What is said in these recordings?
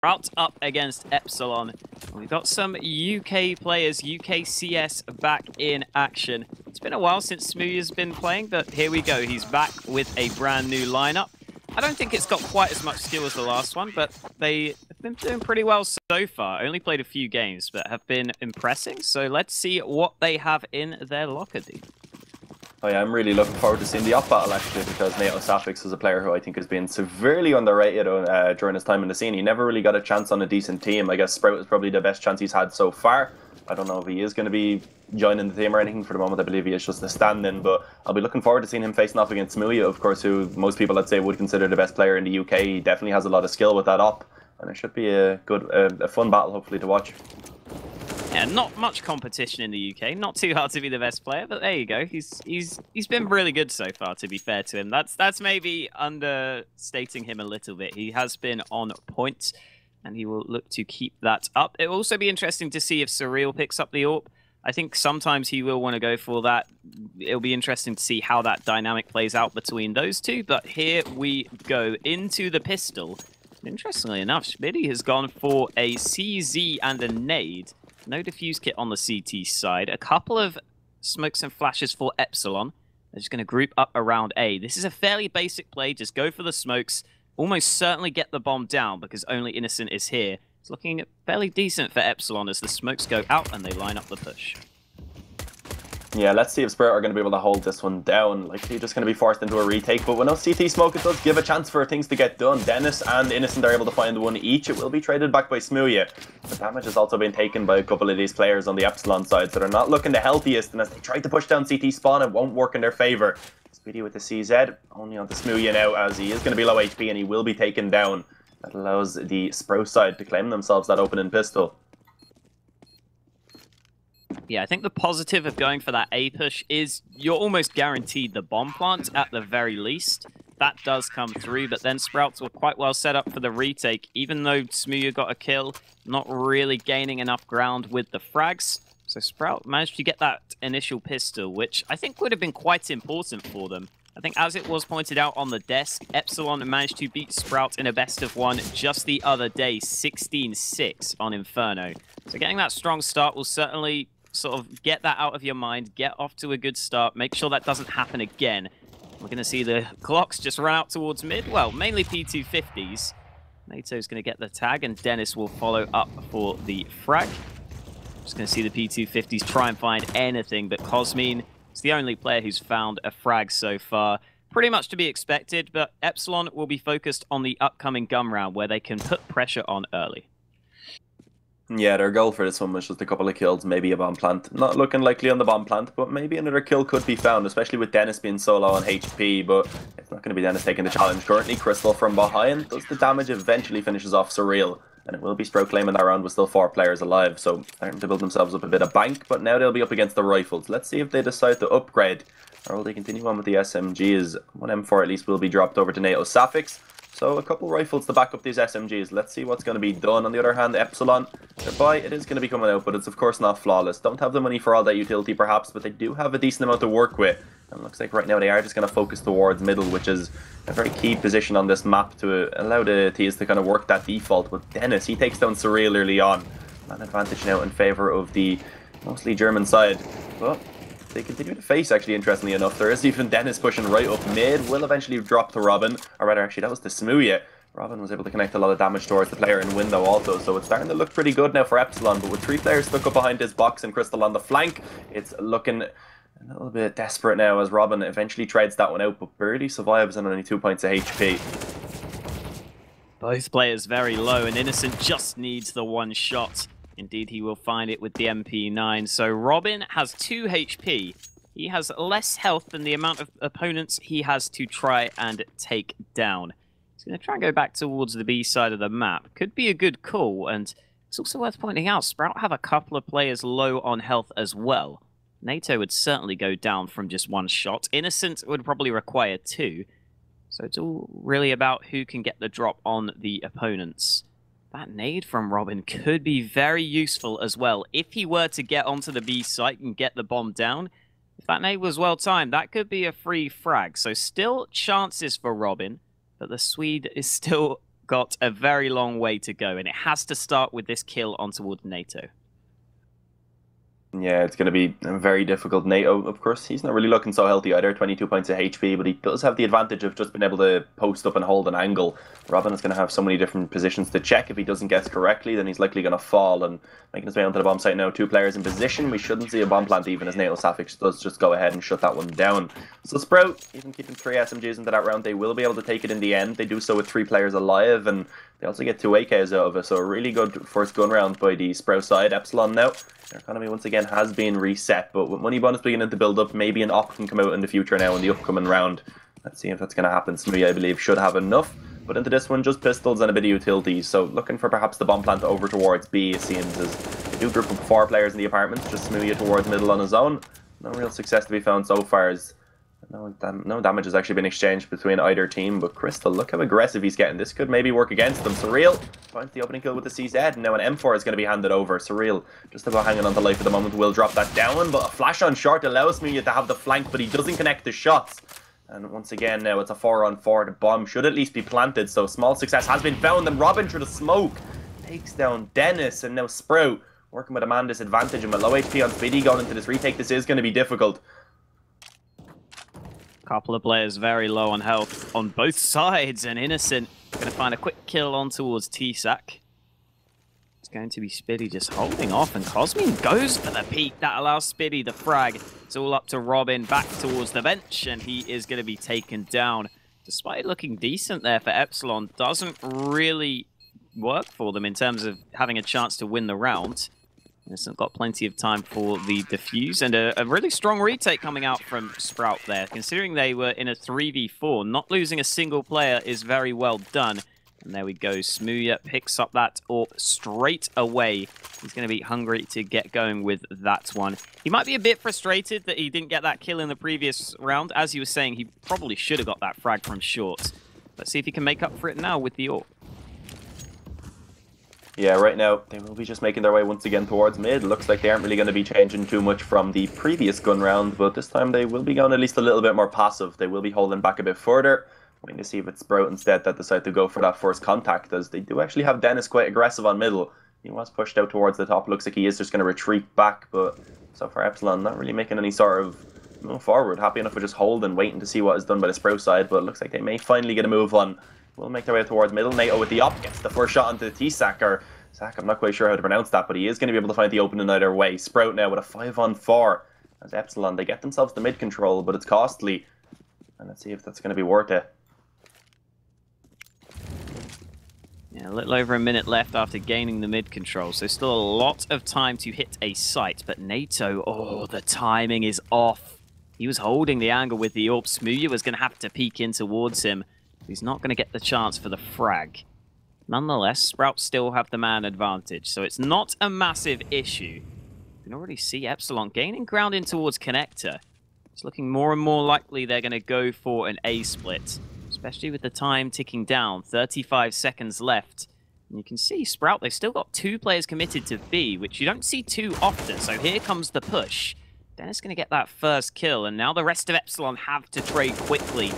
Sprout up against Epsilon. We've got some UK players, UKCS back in action. It's been a while since Smooya's been playing, but here we go. He's back with a brand new lineup. I don't think it's got quite as much skill as the last one, but they have been doing pretty well so far. Only played a few games, but have been impressing. So let's see what they have in their locker, dude. Oh yeah, I'm really looking forward to seeing the up battle actually, because NATO Safix is a player who I think has been severely underrated during his time in the scene. He never really got a chance on a decent team. I guess Sprout is probably the best chance he's had so far. I don't know if he is going to be joining the team or anything. For the moment, I believe he is just a stand-in, but I'll be looking forward to seeing him facing off against Smooya, of course, who most people, I'd say, would consider the best player in the UK. He definitely has a lot of skill with that up, and it should be a fun battle, hopefully, to watch. Yeah, not much competition in the UK. Not too hard to be the best player, but there you go. He's been really good so far, to be fair to him. That's maybe understating him a little bit. He has been on point, and he will look to keep that up. It will also be interesting to see if Surreal picks up the AWP. I think sometimes he will want to go for that. It'll be interesting to see how that dynamic plays out between those two. But here we go into the pistol. Interestingly enough, Schmidty has gone for a CZ and a nade. No defuse kit on the CT side. A couple of smokes and flashes for Epsilon. They're just going to group up around A. This is a fairly basic play. Just go for the smokes. Almost certainly get the bomb down because only Innocent is here. It's looking fairly decent for Epsilon as the smokes go out and they line up the push. Yeah, let's see if Spirit are going to be able to hold this one down. Likely just going to be forced into a retake, but with no CT smoke, it does give a chance for things to get done. Dennis and Innocent are able to find one each. It will be traded back by Smooya. The damage has also been taken by a couple of these players on the Epsilon side, so they're not looking the healthiest, and as they try to push down CT spawn, it won't work in their favour. Speedy with the CZ, only on the Smooya now, as he is going to be low HP and he will be taken down. That allows the Sprout side to claim themselves that opening pistol. Yeah, I think the positive of going for that A push is you're almost guaranteed the bomb plant at the very least. That does come through, but then Sprouts were quite well set up for the retake. Even though Smooya got a kill, not really gaining enough ground with the frags. So Sprout managed to get that initial pistol, which I think would have been quite important for them. I think as it was pointed out on the desk, Epsilon managed to beat Sprout in a best of one just the other day, 16-6 on Inferno. So getting that strong start will certainly sort of get that out of your mind, get off to a good start, make sure that doesn't happen again. We're going to see the clocks just run out towards mid, well, mainly P250s. NATO's going to get the tag, and Dennis will follow up for the frag. Just going to see the P250s try and find anything, but Cosmine is the only player who's found a frag so far. Pretty much to be expected, but Epsilon will be focused on the upcoming gun round, where they can put pressure on early. Yeah, their goal for this one was just a couple of kills, maybe a bomb plant. Not looking likely on the bomb plant, but maybe another kill could be found, especially with Dennis being so low on HP, but it's not going to be Dennis taking the challenge. Currently, Crystal from behind does the damage, eventually finishes off Surreal, and it will be Sprout claiming that round with still 4 players alive, so starting to build themselves up a bit of bank, but now they'll be up against the rifles. Let's see if they decide to upgrade, or will they continue on with the SMGs. One M4 at least will be dropped over to NATO Safix. So a couple rifles to back up these SMGs. Let's see what's going to be done. On the other hand, Epsilon, their buy, it is going to be coming out, but it's of course not flawless. Don't have the money for all that utility perhaps, but they do have a decent amount to work with. And it looks like right now they are just going to focus towards middle, which is a very key position on this map to allow the Ts to kind of work that default. But Dennis, he takes down Surreal early on. An advantage now in favour of the mostly German side. But they continue to face, actually, interestingly enough. There is even Dennis pushing right up mid. Will eventually drop to Robin. Or rather, actually, that was to Smooya. Robin was able to connect a lot of damage towards the player in window also. So it's starting to look pretty good now for Epsilon. But with 3 players stuck up behind this box and Crystal on the flank, it's looking a little bit desperate now as Robin eventually trades that one out. But barely survives on only 2 points of HP. Both players very low, and Innocent just needs the one shot. Indeed, he will find it with the MP9. So Robin has 2 HP. He has less health than the amount of opponents he has to try and take down. He's going to try and go back towards the B side of the map. Could be a good call, and it's also worth pointing out, Sprout have a couple of players low on health as well. NATO would certainly go down from just 1 shot. Innocent would probably require 2. So it's all really about who can get the drop on the opponents. That nade from Robin could be very useful as well. If he were to get onto the B site and get the bomb down, if that nade was well timed, that could be a free frag. So still chances for Robin, but the Swede is still got a very long way to go, and it has to start with this kill on towards NATO. Yeah, it's going to be very difficult. NATO, of course, he's not really looking so healthy either, 22 points of HP, but he does have the advantage of just being able to post up and hold an angle. Robin is going to have so many different positions to check. If he doesn't guess correctly, then he's likely going to fall, and making his way onto the bomb site now. 2 players in position. We shouldn't see a bomb plant even as NATO Safix does just go ahead and shut that one down. So Sprout, even keeping 3 SMGs into that round, they will be able to take it in the end. They do so with 3 players alive, and they also get 2 AKs out of it, so a really good first gun round by the Sprout side. Epsilon now, their economy once again has been reset, but with money bonus beginning to build up, maybe an op can come out in the future now in the upcoming round. Let's see if that's going to happen. Smoothie, I believe, should have enough, but into this one, just pistols and a bit of utilities, so looking for perhaps the bomb plant over towards B, it seems, as they do group of 4 players in the apartments, just Smoothie towards middle on his own. No real success to be found so far, as no damage has actually been exchanged between either team, but Crystal, look how aggressive he's getting. This could maybe work against them. Surreal finds the opening kill with the CZ, and now an M4 is going to be handed over. Surreal, just about hanging on to life at the moment, will drop that down, but a flash on short allows me to have the flank, but he doesn't connect the shots. And once again now it's a 4-on-4. The bomb should at least be planted, so small success has been found, and Robin through the smoke takes down Dennis, and now Sprout working with a man disadvantage, and with low HP on Speedy going into this retake, this is going to be difficult. Couple of players very low on health on both sides, and Innocent going to find a quick kill on towards T-Sac. It's going to be Spiddy just holding off, and Cosmin goes for the peek. That allows Spiddy the frag. It's all up to Robin back towards the bench, and he is going to be taken down. Despite looking decent there for Epsilon, doesn't really work for them in terms of having a chance to win the round. Innocent got plenty of time for the defuse, and a really strong retake coming out from Sprout there. Considering they were in a 3v4, not losing a single player is very well done. And there we go, Smooya picks up that AWP straight away. He's going to be hungry to get going with that one. He might be a bit frustrated that he didn't get that kill in the previous round. As he was saying, he probably should have got that frag from short. Let's see if he can make up for it now with the AWP. Yeah, right now, they will be just making their way once again towards mid. Looks like they aren't really going to be changing too much from the previous gun round, but this time they will be going at least a little bit more passive. They will be holding back a bit further. Waiting to see if it's Sprout instead that decide to go for that first contact, as they do actually have Dennis quite aggressive on middle. He was pushed out towards the top. Looks like he is just going to retreat back, but so far Epsilon not really making any sort of move forward. Happy enough with just holding, waiting to see what is done by the Sprout side, but it looks like they may finally get a move on. Will make their way towards middle. NATO with the op gets the first shot onto T-Sac, or Sac, I'm not quite sure how to pronounce that, but he is going to be able to find the opening either way. Sprout now with a 5-on-4 as Epsilon. They get themselves the mid control, but it's costly. And let's see if that's going to be worth it. Yeah, a little over a minute left after gaining the mid control, so still a lot of time to hit a site. But NATO, oh, the timing is off. He was holding the angle with the AWP. Smooya was going to have to peek in towards him. He's not going to get the chance for the frag. Nonetheless, Sprout still have the man advantage, so it's not a massive issue. You can already see Epsilon gaining ground in towards Connector. It's looking more and more likely they're going to go for an A split, especially with the time ticking down, 35 seconds left. And you can see Sprout, they've still got 2 players committed to B, which you don't see too often, so here comes the push. Dennis going to get that first kill, and now the rest of Epsilon have to trade quickly.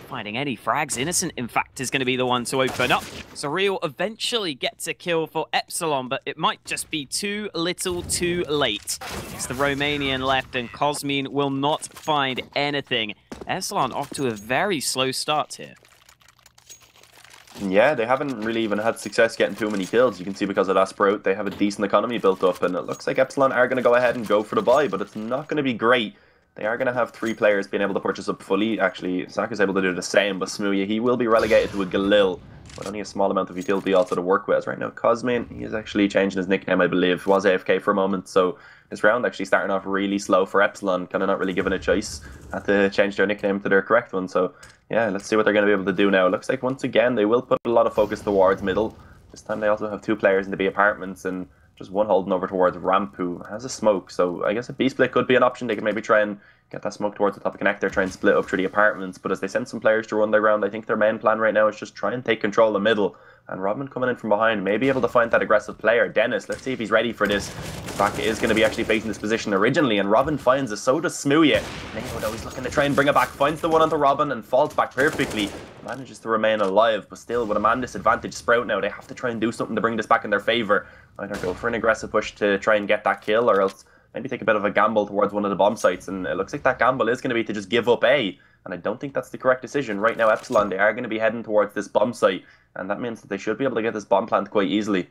Finding any frags. Innocent, in fact, is going to be the one to open up. Surreal eventually gets a kill for Epsilon, but it might just be too little too late. It's the Romanian left, and Cosmin will not find anything. Epsilon off to a very slow start here. Yeah, they haven't really even had success getting too many kills. You can see because of that Sprout, they have a decent economy built up, and it looks like Epsilon are going to go ahead and go for the buy, but it's not going to be great. They are going to have 3 players being able to purchase up fully. Actually, Zach is able to do the same, but Smooya, he will be relegated to a Galil, but only a small amount of utility also to work with. As right now, Cosmin, he is actually changing his nickname, I believe. Was AFK for a moment, so this round actually starting off really slow for Epsilon, kind of not really given a choice. Had to change their nickname to their correct one, so yeah, let's see what they're going to be able to do now. It looks like once again they will put a lot of focus towards middle. This time they also have 2 players in the B apartments, and just one holding over towards Ramp, who has a smoke, so I guess a B split could be an option. They could maybe try and get that smoke towards the top of connector, try and split up through the apartments. But as they send some players to run their ground, I think their main plan right now is just try and take control of the middle. And Robin coming in from behind, may be able to find that aggressive player. Dennis, let's see if he's ready for this. Back is going to be actually facing this position originally, and Robin finds it, so does Smooya. Nato, though, he's looking to try and bring it back, finds the one onto Robin and falls back perfectly. Manages to remain alive, but still with a man disadvantage Sprout now, they have to try and do something to bring this back in their favour. Either go for an aggressive push to try and get that kill, or else maybe take a bit of a gamble towards one of the bomb sites, and it looks like that gamble is going to be to just give up A, and I don't think that's the correct decision. Right now, Epsilon, they are going to be heading towards this bomb site, and that means that they should be able to get this bomb plant quite easily.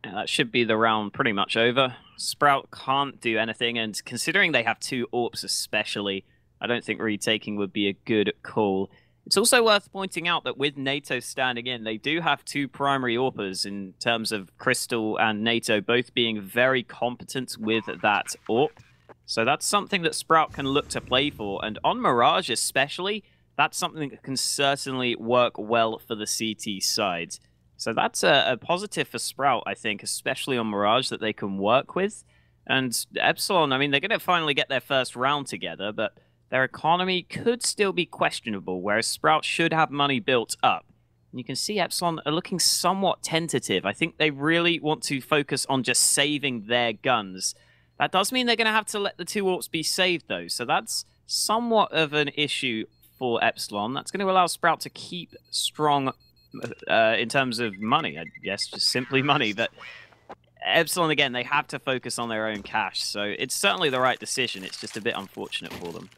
Yeah, that should be the round pretty much over. Sprout can't do anything, and considering they have 2 AWPs especially, I don't think retaking would be a good call. It's also worth pointing out that with NATO standing in, they do have 2 primary AWPers in terms of Crystal and NATO both being very competent with that AWP. So that's something that Sprout can look to play for, and on Mirage especially, that's something that can certainly work well for the CT side. So that's a positive for Sprout, I think, especially on Mirage, that they can work with. And Epsilon, I mean, they're going to finally get their first round together, but their economy could still be questionable, whereas Sprout should have money built up. And you can see Epsilon are looking somewhat tentative. I think they really want to focus on just saving their guns. That does mean they're going to have to let the 2 AWPs be saved, though. So that's somewhat of an issue for Epsilon. That's going to allow Sprout to keep strong in terms of money. I guess just simply money. But Epsilon, again, they have to focus on their own cash. So it's certainly the right decision. It's just a bit unfortunate for them.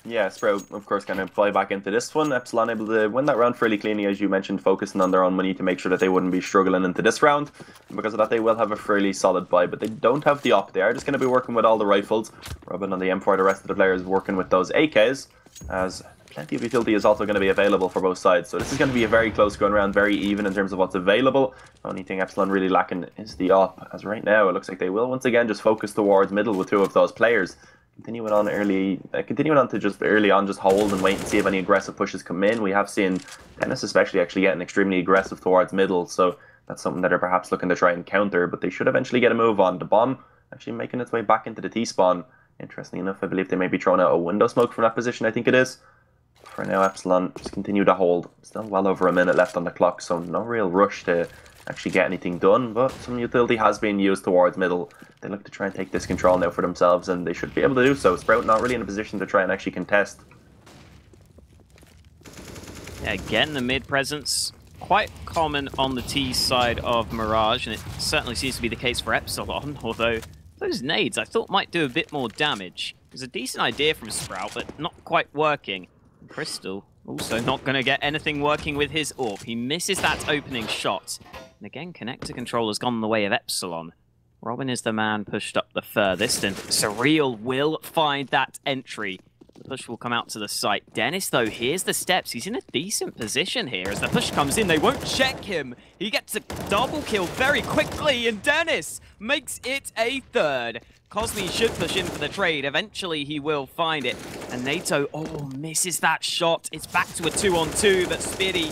Yeah, Sprout, of course, kind of fly back into this one. Epsilon able to win that round fairly cleanly, as you mentioned, focusing on their own money to make sure that they wouldn't be struggling into this round. And because of that, they will have a fairly solid buy, but they don't have the op. They are just going to be working with all the rifles. Robin on the M4, the rest of the players working with those AKs, as plenty of utility is also going to be available for both sides. So this is going to be a very close going round, very even in terms of what's available. The only thing Epsilon really lacking is the op, as right now it looks like they will once again just focus towards middle with 2 of those players. Continuing on to just early on, just hold and wait and see if any aggressive pushes come in. We have seen Dennis especially actually getting extremely aggressive towards middle, so that's something that they're perhaps looking to try and counter, but they should eventually get a move on. The bomb actually making its way back into the T-spawn. Interestingly enough, I believe they may be throwing out a window smoke from that position, I think it is. For now, Epsilon just continue to hold. Still well over a minute left on the clock, so no real rush to actually get anything done, but some utility has been used towards middle. They look to try and take this control now for themselves, and they should be able to do so. Sprout not really in a position to try and actually contest. Yeah, again, the mid presence quite common on the T side of Mirage, and it certainly seems to be the case for Epsilon, although those nades I thought might do a bit more damage. It was a decent idea from Sprout, but not quite working. Crystal also not going to get anything working with his AWP. He misses that opening shot. And again, connector control has gone the way of Epsilon. Robin is the man pushed up the furthest, and Surreal will find that entry. The push will come out to the site. Dennis, though, here's the steps. He's in a decent position here. As the push comes in, they won't check him. He gets a double kill very quickly, and Dennis makes it a 3rd. Cosme should push in for the trade. Eventually, he will find it. And NATO, misses that shot. It's back to a 2-on-2, but Speedy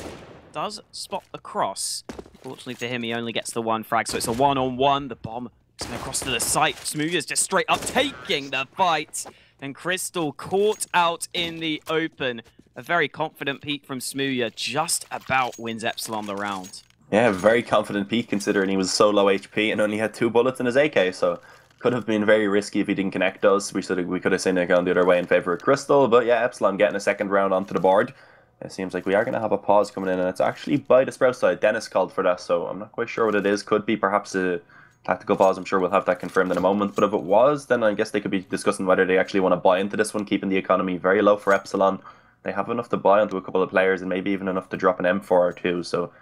does spot the cross. Fortunately for him, he only gets the 1 frag, so it's a 1-on-1. The bomb is going to cross to the site. Smooya's just straight up taking the fight. And Crystal caught out in the open. A very confident peek from Smooya just about wins Epsilon the round. Yeah, very confident peek considering he was so low HP and only had 2 bullets in his AK, so could have been very risky if he didn't connect those. We could have seen it going the other way in favor of Crystal, but yeah, Epsilon getting a 2nd round onto the board. It seems like we are going to have a pause coming in, and it's actually by the Sprout side. Dennis called for that, so I'm not quite sure what it is. Could be perhaps a tactical pause. I'm sure we'll have that confirmed in a moment. But if it was, then I guess they could be discussing whether they actually want to buy into this one, keeping the economy very low for Epsilon. They have enough to buy onto a couple of players, and maybe even enough to drop an M4 or 2. So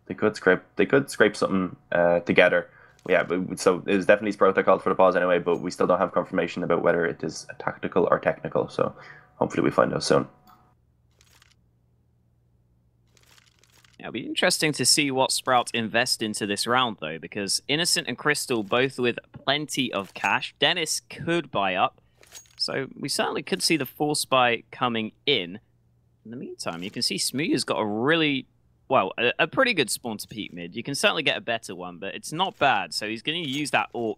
they could scrape something together. Yeah, so it was definitely Sprout that called for the pause anyway, but we still don't have confirmation about whether it is tactical or technical. So hopefully we find out soon. Yeah, it'll be interesting to see what Sprout invest into this round, though, because Innocent and Crystal both with plenty of cash. Dennis could buy up, so we certainly could see the force buy coming in. In the meantime, you can see Smooya's got a really, well, a pretty good spawn to peek mid. You can certainly get a better one, but it's not bad, so he's going to use that AWP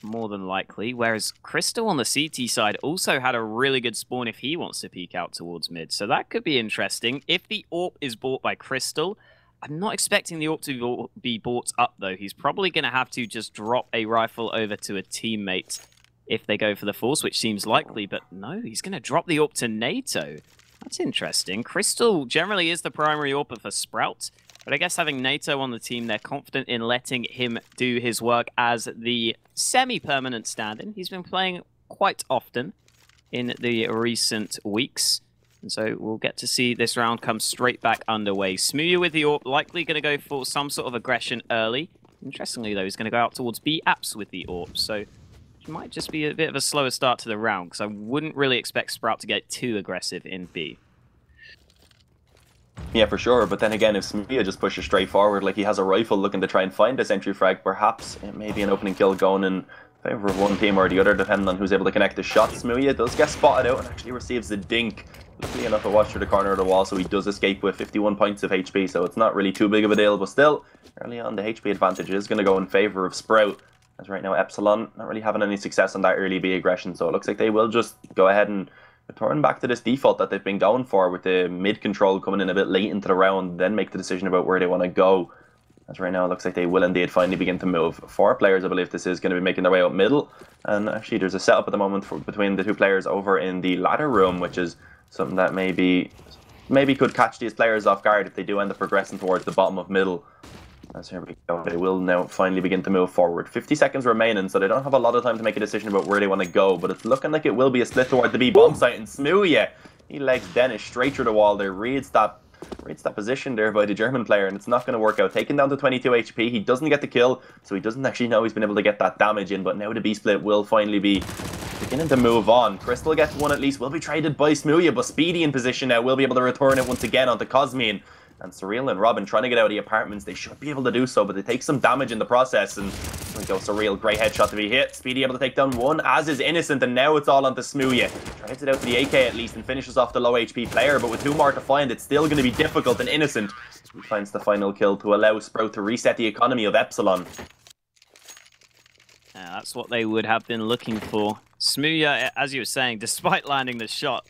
more than likely. Whereas Crystal on the CT side also had a really good spawn if he wants to peek out towards mid. So that could be interesting. If the AWP is bought by Crystal, I'm not expecting the AWP to be bought up, though. He's probably going to have to just drop a rifle over to a teammate if they go for the force, which seems likely. But no, he's going to drop the AWP to NATO. That's interesting. Crystal generally is the primary AWPer for Sprout. But I guess having NATO on the team, they're confident in letting him do his work as the semi-permanent stand-in. He's been playing quite often in the recent weeks. And so we'll get to see this round come straight back underway. Smooya with the AWP, likely going to go for some sort of aggression early. Interestingly, though, he's going to go out towards B apps with the AWP. So it might just be a bit of a slower start to the round, because I wouldn't really expect Sprout to get too aggressive in B. Yeah, for sure. But then again, if Smooya just pushes straight forward, like he has a rifle looking to try and find a sentry frag, perhaps it may be an opening kill going in favor of one team or the other, depending on who's able to connect the shot. Smooya does get spotted out and actually receives the dink. Luckily enough, it was through the corner of the wall, so he does escape with 51 points of HP, so it's not really too big of a deal. But still, early on, the HP advantage is going to go in favor of Sprout. As right now, Epsilon not really having any success on that early B aggression, so it looks like they will just go ahead and return back to this default that they've been going for, with the mid control coming in a bit late into the round, then make the decision about where they want to go. As right now, it looks like they will indeed finally begin to move. 4 players, I believe this is, going to be making their way up middle. And actually, there's a setup at the moment between the 2 players over in the ladder room, which is something that maybe could catch these players off guard if they do end up progressing towards the bottom of middle. As here we go, they will now finally begin to move forward. 50 seconds remaining, so they don't have a lot of time to make a decision about where they want to go, but it's looking like it will be a split toward the B bomb site, and Smooya, he legs Dennis straight through the wall there, reads that position there by the German player, and it's not going to work out. Taken down to 22 HP, he doesn't get the kill, so he doesn't actually know he's been able to get that damage in, but now the B split will finally be beginning to move on. Crystal gets one at least, will be traded by Smooya, but Speedy in position now will be able to return it once again onto Cosmine. And Surreal and Robin trying to get out of the apartments. They should be able to do so, but they take some damage in the process. And there we go, Surreal, great headshot to be hit. Speedy able to take down one, as is Innocent, and now it's all onto Smooya. Drives it out to the AK at least and finishes off the low HP player, but with 2 more to find, it's still going to be difficult, and Innocent finds the final kill to allow Sprout to reset the economy of Epsilon. Yeah, that's what they would have been looking for. Smooya, as you were saying, despite landing the shot,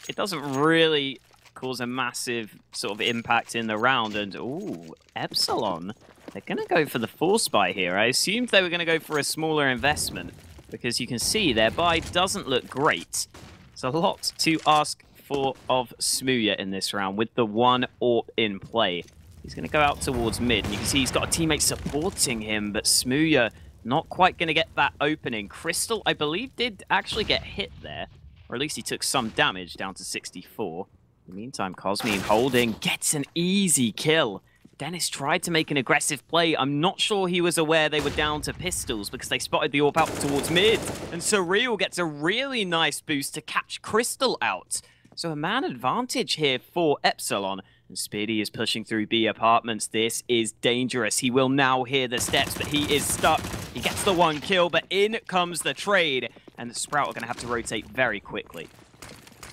it doesn't really cause a massive sort of impact in the round. And ooh, Epsilon, they're going to go for the force buy here. I assumed they were going to go for a smaller investment, because you can see their buy doesn't look great. It's a lot to ask for of Smooya in this round with the 1 AWP in play. He's going to go out towards mid, and you can see he's got a teammate supporting him, but Smooya not quite going to get that opening. Crystal, I believe, did actually get hit there, or at least he took some damage, down to 64. In the meantime, Cosmine holding, gets an easy kill. Dennis tried to make an aggressive play. I'm not sure he was aware they were down to pistols, because they spotted the AWP out towards mid. And Surreal gets a really nice boost to catch Crystal out. So a man advantage here for Epsilon. And Speedy is pushing through B apartments. This is dangerous. He will now hear the steps, but he is stuck. He gets the 1 kill, but in comes the trade. And the Sprout are going to have to rotate very quickly.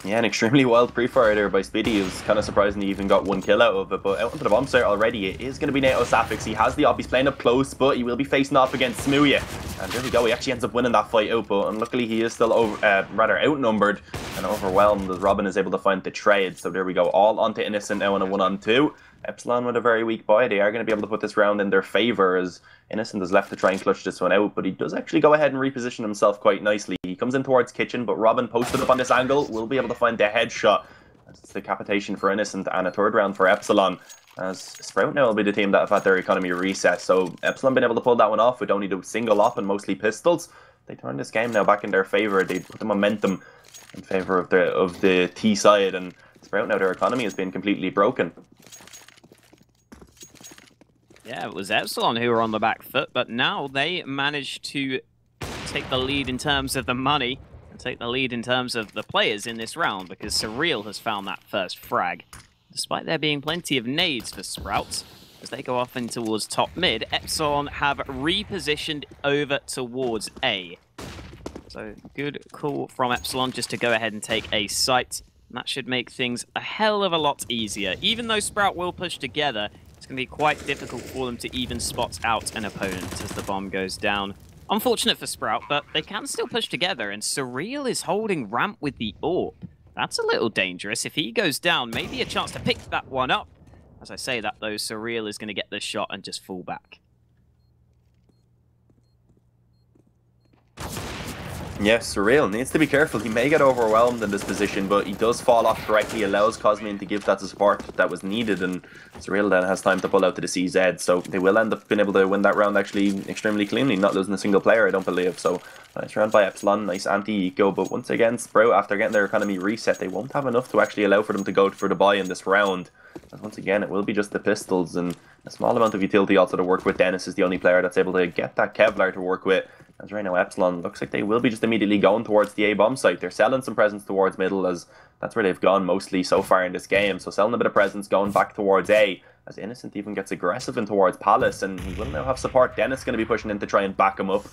Yeah, an extremely wild pre-fire there by Speedy. It was kind of surprising he even got 1 kill out of it, but out onto the bomb site already, it is going to be NATO Safix. He has the op, he's playing up close, but he will be facing off against Smooya. And there we go, he actually ends up winning that fight out, but unluckily he is still rather outnumbered and overwhelmed as Robin is able to find the trade. So there we go, all onto Innocent now on a 1-on-2. Epsilon with a very weak buy. They are going to be able to put this round in their favour, as Innocent is left to try and clutch this one out, but he does actually go ahead and reposition himself quite nicely. He comes in towards Kitchen, but Robin posted up on this angle will be able to find the headshot. It's decapitation for Innocent and a 3rd round for Epsilon, as Sprout now will be the team that have had their economy reset. So Epsilon been able to pull that one off with only the single op and mostly pistols. They turn this game now back in their favour. They put the momentum in favour of the T side, and Sprout now their economy has been completely broken. Yeah, it was Epsilon who were on the back foot, but now they managed to take the lead in terms of the money and take the lead in terms of the players in this round, because Surreal has found that first frag. Despite there being plenty of nades for Sprout, as they go off in towards top mid, Epsilon have repositioned over towards A. So good call from Epsilon just to go ahead and take a site. And that should make things a hell of a lot easier. Even though Sprout will push together, it's going to be quite difficult for them to even spot out an opponent as the bomb goes down. Unfortunate for Sprout, but they can still push together, and Surreal is holding ramp with the AWP. That's a little dangerous. If he goes down, maybe a chance to pick that one up. As I say that, though, Surreal is going to get the shot and just fall back. Yes, Surreal needs to be careful. He may get overwhelmed in this position, but he does fall off correctly, allows Cosmian to give that support that was needed, and Surreal then has time to pull out to the CZ, so they will end up being able to win that round actually extremely cleanly, not losing a single player, I don't believe. So nice round by Epsilon, nice anti-eco, but once again, Sprout, after getting their economy reset, they won't have enough to actually allow for them to go for the buy in this round. And once again, it will be just the pistols, and a small amount of utility also to work with. Dennis is the only player that's able to get that Kevlar to work with. As right now, Epsilon looks like they will be just immediately going towards the A-bomb site. They're selling some presence towards middle, as that's where they've gone mostly so far in this game. So selling a bit of presence, going back towards A, as Innocent even gets aggressive in towards Palace, and he will now have support. Dennis going to be pushing in to try and back him up.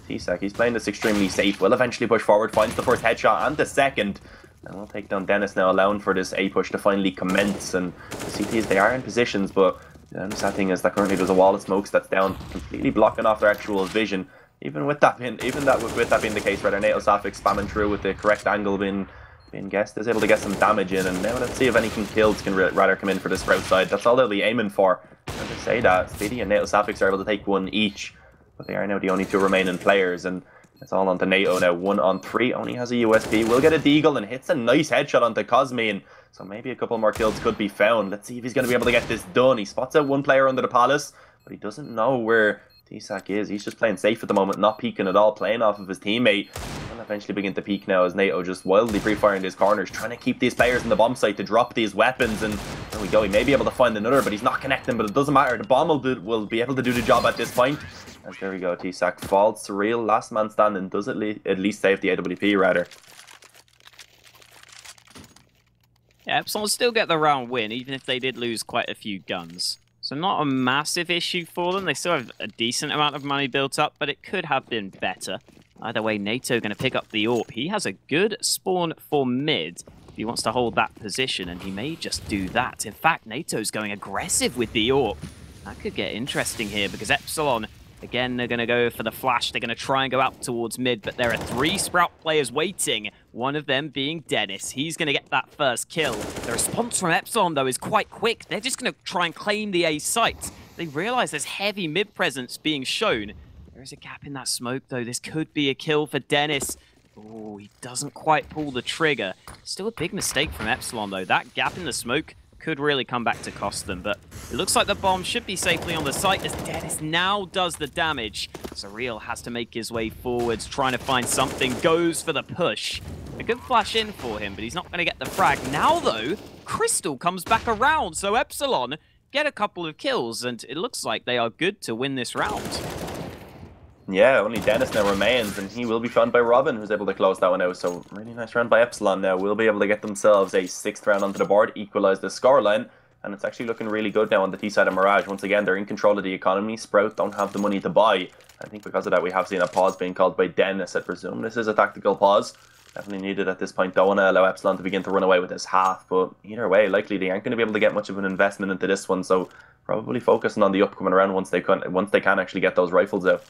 T-Sac, he's playing this extremely safe, will eventually push forward, finds the first headshot and the second. And we'll take down Dennis now, allowing for this A push to finally commence. And the CTs, they are in positions, but the only sad thing is that currently there's a wall of smokes that's down, completely blocking off their actual vision. Even with that being the case, rather, NATO Safik spamming through with the correct angle being guessed, is able to get some damage in. And now let's see if any kills can rather come in for the Sprout side. That's all they'll be aiming for. And to say that, Speedy and NATO Safiks are able to take one each, but they are now the only two remaining players, and it's all onto NATO now. 1 on 3, only has a USP, will get a deagle and hits a nice headshot onto Cosmian. So maybe a couple more kills could be found. Let's see if he's going to be able to get this done. He spots out one player under the Palace, but he doesn't know where T-Sac is. He's just playing safe at the moment, not peeking at all, playing off of his teammate. He'll eventually begin to peek now as NATO just wildly pre-firing his corners, trying to keep these players in the bomb site to drop these weapons. And there we go, he may be able to find another, but he's not connecting, but it doesn't matter. The bomb will be able to do the job at this point. As there we go, T-Sac falls. Surreal, last man standing, does at least save the AWP rather. Yeah, Epsilon still get the round win, even if they did lose quite a few guns. So not a massive issue for them. They still have a decent amount of money built up, but it could have been better. Either way, NATO going to pick up the AWP. He has a good spawn for mid if he wants to hold that position, and he may just do that. In fact, NATO's going aggressive with the AWP. That could get interesting here, because Epsilon, again, they're going to go for the flash. They're going to try and go out towards mid, but there are 3 Sprout players waiting, one of them being Dennis. He's going to get that first kill. The response from Epsilon, though, is quite quick. They're just going to try and claim the A site. They realize there's heavy mid presence being shown. There is a gap in that smoke, though. This could be a kill for Dennis. Oh, he doesn't quite pull the trigger. Still a big mistake from Epsilon, though. That gap in the smoke could really come back to cost them, but it looks like the bomb should be safely on the site as Dennis now does the damage. Surreal has to make his way forwards, trying to find something, goes for the push. A good flash in for him, but he's not going to get the frag. Now, though, Crystal comes back around, so Epsilon get a couple of kills, and it looks like they are good to win this round. Yeah, only Dennis now remains, and he will be found by Robin, who's able to close that one out. So, really nice round by Epsilon now. Will be able to get themselves a 6th round onto the board, equalise the scoreline, and it's actually looking really good now on the T side of Mirage. Once again, they're in control of the economy. Sprout don't have the money to buy. I think because of that, we have seen a pause being called by Dennis. I presume this is a tactical pause. Definitely needed at this point. Don't want to allow Epsilon to begin to run away with this half, but either way, likely they aren't going to be able to get much of an investment into this one, so probably focusing on the upcoming round once they can actually get those rifles out.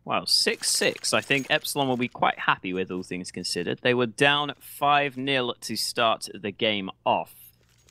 Wow, 6-6. I think Epsilon will be quite happy with, all things considered. They were down 5-0 to start the game off.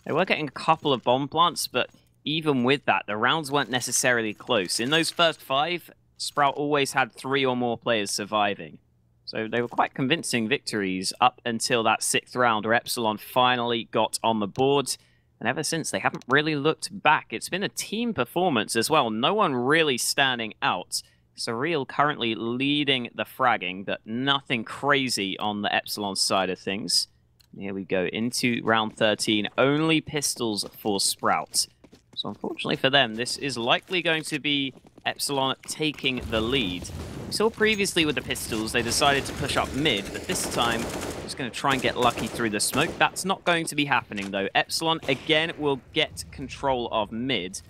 They were getting a couple of bomb plants, but even with that, the rounds weren't necessarily close. In those first 5, Sprout always had 3 or more players surviving. So they were quite convincing victories up until that 6th round, where Epsilon finally got on the board. And ever since, they haven't really looked back. It's been a team performance as well. No one really standing out. Surreal currently leading the fragging, but nothing crazy on the Epsilon side of things. Here we go into round 13. Only pistols for Sprout. So unfortunately for them, this is likely going to be Epsilon taking the lead. We saw previously with the pistols, they decided to push up mid, but this time, just going to try and get lucky through the smoke. That's not going to be happening, though. Epsilon, again, will get control of mid.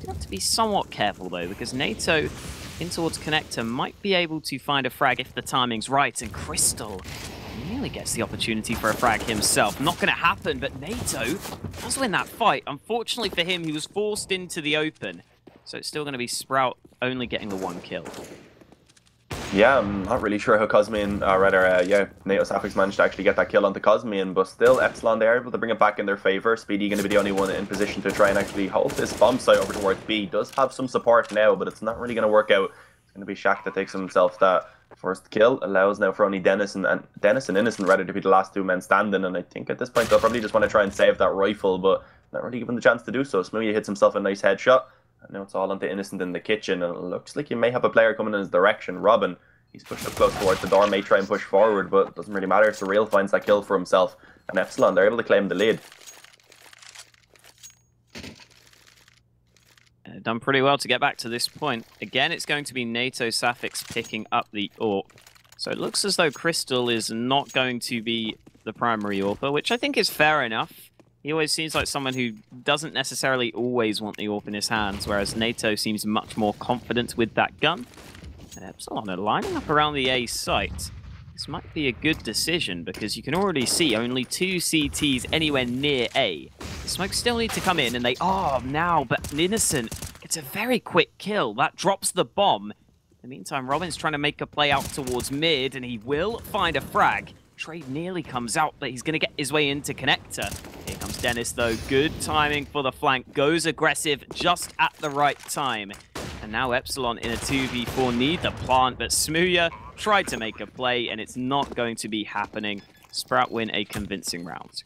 You have to be somewhat careful, though, because NATO in towards connector might be able to find a frag if the timing's right, and Crystal nearly gets the opportunity for a frag himself. Not going to happen, but NATO does win that fight. Unfortunately for him, he was forced into the open. So it's still going to be Sprout only getting the 1 kill. Yeah, I'm not really sure how Cosmian, NATO Safix managed to actually get that kill onto Cosmian, but still, Epsilon, they're able to bring it back in their favor. Speedy going to be the only one in position to try and actually hold this bomb site over towards B. Does have some support now, but it's not really going to work out. It's going to be Shaq that takes himself that first kill. Allows now for only Dennis and Innocent rather to be the last 2 men standing, and I think at this point they'll probably just want to try and save that rifle, but not really given the chance to do so. Smoothie hits himself a nice headshot. And now it's all onto Innocent in the kitchen, and it looks like he may have a player coming in his direction. Robin, he's pushed up close towards the door, may try and push forward, but it doesn't really matter. Surreal finds that kill for himself, and Epsilon, they're able to claim the lead. Done pretty well to get back to this point. Again, it's going to be NATO Safix picking up the AWP. So it looks as though Crystal is not going to be the primary AWPer, which I think is fair enough. He always seems like someone who doesn't necessarily always want the AWP in his hands, whereas NATO seems much more confident with that gun. And Epsilon are lining up around the A site. This might be a good decision because you can already see only 2 CTs anywhere near A. The smokes still need to come in, and they are now, but Innocent, it's a very quick kill. That drops the bomb. In the meantime, Robin's trying to make a play out towards mid, and he will find a frag. Trade nearly comes out, but he's going to get his way into connector. Here comes Dennis, though. Good timing for the flank. Goes aggressive just at the right time. And now Epsilon in a 2v4 need the plant, but Smooya tried to make a play, and it's not going to be happening. Sprout win a convincing round.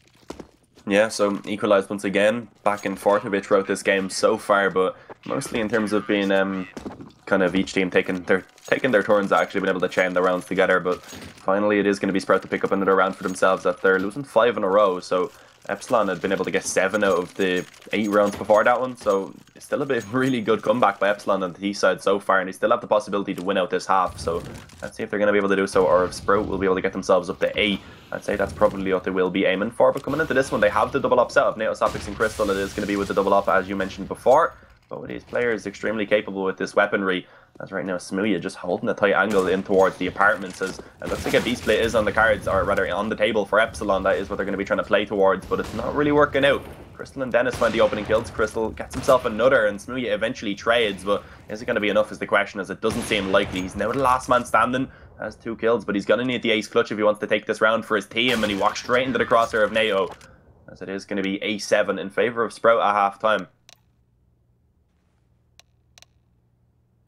Yeah, so equalized once again, back and forth a bit throughout this game so far, but mostly in terms of being kind of each team taking their turns at actually being able to chain the rounds together. But finally it is going to be Sprout to pick up another round for themselves after losing 5 in a row. So Epsilon had been able to get 7 out of the 8 rounds before that one, so it's still a bit really good comeback by Epsilon on the T side so far, and they still have the possibility to win out this half. So let's see if they're going to be able to do so, or if Sprout will be able to get themselves up to 8. I'd say that's probably what they will be aiming for. But coming into this one, they have the double up set of NATO Safix and Crystal. It is going to be with the double up, as you mentioned before. But with these players extremely capable with this weaponry, as right now Smooya just holding a tight angle in towards the apartments, as it looks like a B-split is on the cards, or rather on the table for Epsilon. That is what they're going to be trying to play towards, but it's not really working out. Crystal and Dennis find the opening kills. Crystal gets himself another, and Smooya eventually trades, but is it going to be enough is the question, as it doesn't seem likely. He's now the last man standing, has 2 kills, but he's going to need the ace clutch if he wants to take this round for his team, and he walks straight into the crosshair of NATO, as it is going to be A7 in favour of Sprout at half-time.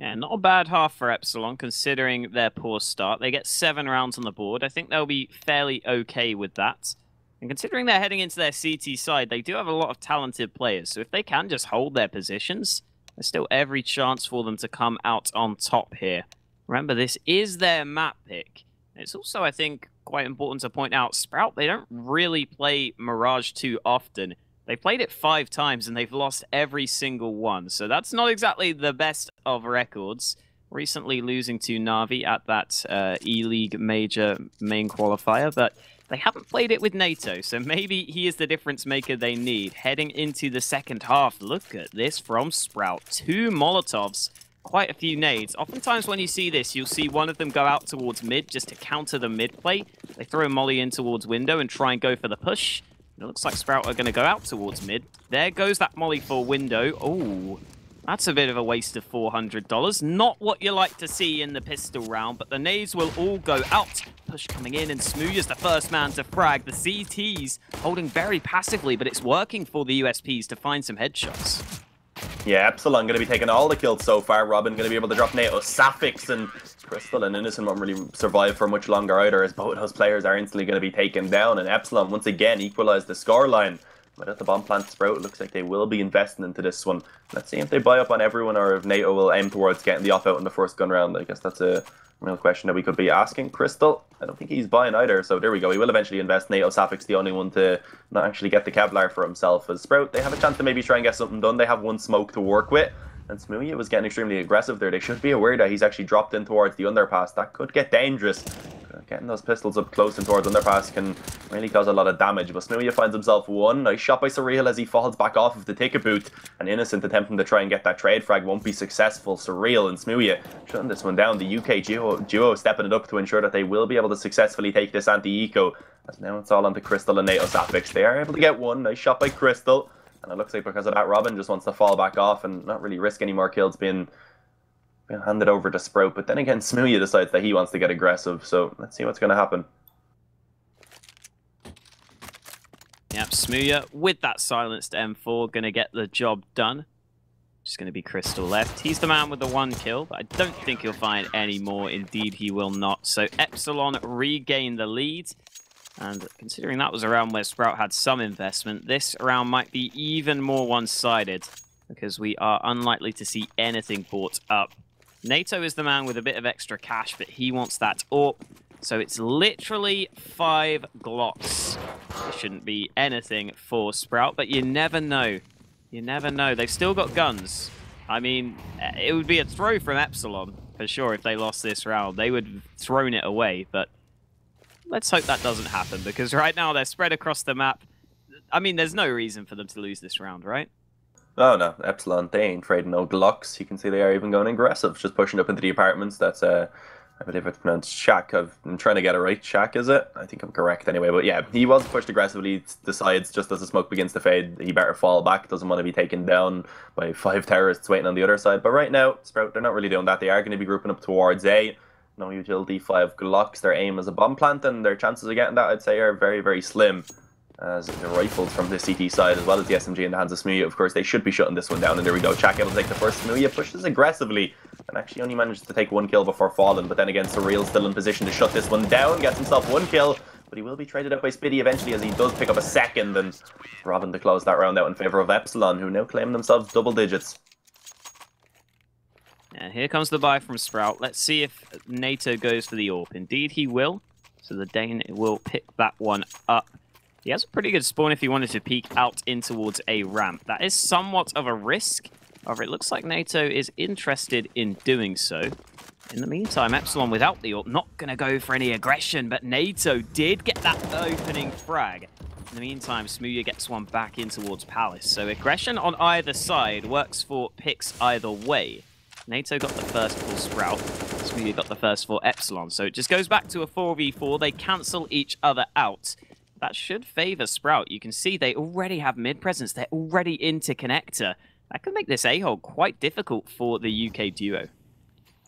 Yeah, not a bad half for Epsilon, considering their poor start. They get 7 rounds on the board. I think they'll be fairly okay with that. And considering they're heading into their CT side, they do have a lot of talented players. So if they can just hold their positions, there's still every chance for them to come out on top here. Remember, this is their map pick. It's also, I think, quite important to point out, Sprout, they don't really play Mirage too often. They've played it 5 times, and they've lost every single one. So that's not exactly the best of records. Recently losing to Na'Vi at that E-League major main qualifier, but they haven't played it with NATO, so maybe he is the difference maker they need. Heading into the second half, look at this from Sprout. 2 Molotovs, quite a few nades. Oftentimes when you see this, you'll see one of them go out towards mid just to counter the mid play. They throw a molly in towards window and try and go for the push. It looks like Sprout are going to go out towards mid. There goes that molly for window. Oh, that's a bit of a waste of $400. Not what you like to see in the pistol round, but the nades will all go out. Push coming in, and Smooya's the first man to frag. The CTs holding very passively, but it's working for the USPs to find some headshots. Yeah, Epsilon going to be taking all the kills so far. Robin going to be able to drop NATO Safix, and Crystal and Innocent won't really survive for much longer either, as both of those players are instantly going to be taken down. And Epsilon once again equalised the scoreline. But at the bomb plant, Sprout looks like they will be investing into this one. Let's see if they buy up on everyone, or if NATO will aim towards getting the off out in the first gun round. I guess that's a real question that we could be asking. Crystal, I don't think he's buying either, so there we go. He will eventually invest. NATO Safix, the only one to not actually get the Kevlar for himself. As Sprout, they have a chance to maybe try and get something done. They have 1 smoke to work with. And Smooya was getting extremely aggressive there. They should be aware that he's actually dropped in towards the underpass. That could get dangerous. getting those pistols up close and towards underpass can really cause a lot of damage. But Smooya finds himself one. Nice shot by Surreal as he falls back off of the ticket booth. And Innocent attempting to try and get that trade frag won't be successful. Surreal and Smooya shutting this one down. The UK duo stepping it up to ensure that they will be able to successfully take this anti-eco. As now it's all onto Crystal and NATO Sapphix. They are able to get one. Nice shot by Crystal. And it looks like because of that, Robin just wants to fall back off and not really risk any more kills being handed over to Sprout. But then again, Smooya decides that he wants to get aggressive. So let's see what's going to happen. Yep, Smooya with that silenced M4 going to get the job done. Just going to be Crystal left. He's the man with the 1 kill, but I don't think he'll find any more. Indeed, he will not. So Epsilon regain the lead. And considering that was a round where Sprout had some investment, this round might be even more one-sided because we are unlikely to see anything bought up. NATO is the man with a bit of extra cash, but he wants that AWP. So it's literally 5 Glocks. It shouldn't be anything for Sprout, but you never know. You never know. They've still got guns. I mean, it would be a throw from Epsilon, for sure, if they lost this round. They would have thrown it away, but let's hope that doesn't happen, because right now they're spread across the map. I mean, there's no reason for them to lose this round, right? Oh no, Epsilon, they ain't trading no Glocks. You can see they are even going aggressive, just pushing up into the apartments. That's, I believe it's pronounced Shaq. I'm trying to get it right. Shaq, is it? I think I'm correct anyway. But yeah, he was pushed aggressively. He decides just as the smoke begins to fade, he better fall back. Doesn't want to be taken down by 5 terrorists waiting on the other side. But right now, Sprout, they're not really doing that. They are going to be grouping up towards A. No utility, 5 Glocks. Their aim is a bomb plant, and their chances of getting that, I'd say, are very, very slim. As the rifles from the CT side, as well as the SMG in the hands of Smooya, of course, they should be shutting this one down. And there we go. Shaq able to take the first. Smooya pushes aggressively and actually only manages to take 1 kill before falling. But then again, Surreal still in position to shut this one down. Gets himself 1 kill, but he will be traded out by Spiddy eventually as he does pick up a second. And Robin to close that round out in favour of Epsilon, who now claim themselves double digits. And here comes the buy from Sprout. Let's see if NATO goes for the AWP. Indeed, he will. So the Dane will pick that one up. He has a pretty good spawn if he wanted to peek out in towards a ramp. That is somewhat of a risk. However, it looks like NATO is interested in doing so. In the meantime, Epsilon without the AWP, not going to go for any aggression, but NATO did get that opening frag. In the meantime, Smooya gets one back in towards Palace. So aggression on either side works for picks either way. NATO got the first for Sprout. Smooya got the first for Epsilon. So it just goes back to a 4v4. They cancel each other out. That should favor Sprout. You can see they already have mid-presence. They're already into connector. That could make this A-hole quite difficult for the UK duo.